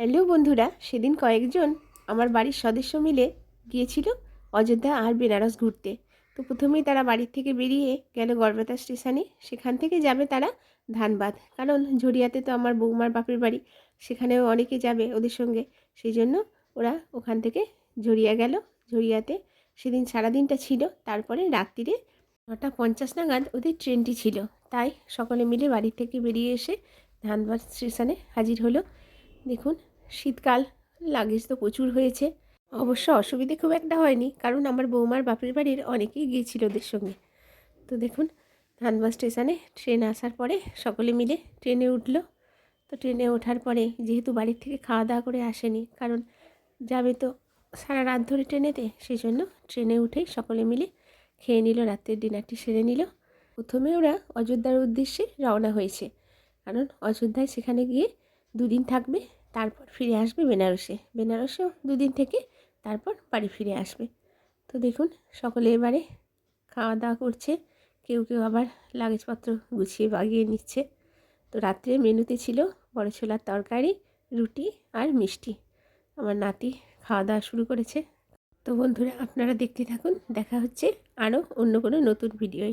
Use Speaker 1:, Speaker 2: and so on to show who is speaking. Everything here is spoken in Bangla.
Speaker 1: হ্যালো বন্ধুরা, সেদিন কয়েকজন আমার বাড়ির সদস্য মিলে গিয়েছিল অযোধ্যা আর বেনারস ঘুরতে। তো প্রথমেই তারা বাড়ির থেকে বেরিয়ে গেল গড়বেতা স্টেশনে। সেখান থেকে যাবে তারা ধানবাদ, কারণ ঝরিয়াতে তো আমার বৌমার বাপের বাড়ি, সেখানেও অনেকে যাবে ওদের সঙ্গে। সেই জন্য ওরা ওখান থেকে ঝরিয়া গেল। ঝরিয়াতে সেদিন সারাদিনটা ছিল, তারপরে রাত্রিরে 9:50 নাগাদ ওদের ট্রেনটি ছিল। তাই সকলে মিলে বাড়ি থেকে বেরিয়ে এসে ধানবাদ স্টেশনে হাজির হলো। দেখুন, শীতকাল, লাগেজ তো প্রচুর হয়েছে। অবশ্য অসুবিধে খুব একটা হয়নি, কারণ আমার বৌমার বাপের বাড়ির অনেকেই গিয়েছিল ওদের সঙ্গে। তো দেখুন, ধানবাদ স্টেশনে ট্রেন আসার পরে সকলে মিলে ট্রেনে উঠলো। তো ট্রেনে ওঠার পরে যেহেতু বাড়ির থেকে খাওয়া দাওয়া করে আসেনি, কারণ যাবে তো সারা রাত ধরে ট্রেনেতে, সেই জন্য ট্রেনে উঠেই সকলে মিলে খেয়ে নিল, রাত্রের ডিনারটি সেরে নিল। প্রথমে ওরা অযোধ্যার উদ্দেশ্যে রওনা হয়েছে, কারণ অযোধ্যায় সেখানে গিয়ে 2 দিন থাকবে, তারপর ফিরে আসবে বেনারসে। বেনারসেও 2 দিন থেকে তারপর বাড়ি ফিরে আসবে। তো দেখুন, সকলে এবারে খাওয়া দাওয়া করছে, কেউ কেউ আবার লাগেজপত্র গুছিয়ে বাগিয়ে নিচ্ছে। তো রাত্রে মেনুতে ছিল বড় ছোলার তরকারি, রুটি আর মিষ্টি। আমার নাতি খাওয়া দাওয়া শুরু করেছে। তো বন্ধুরা, আপনারা দেখতে থাকুন, দেখা হচ্ছে আরও অন্য কোনো নতুন ভিডিওয়।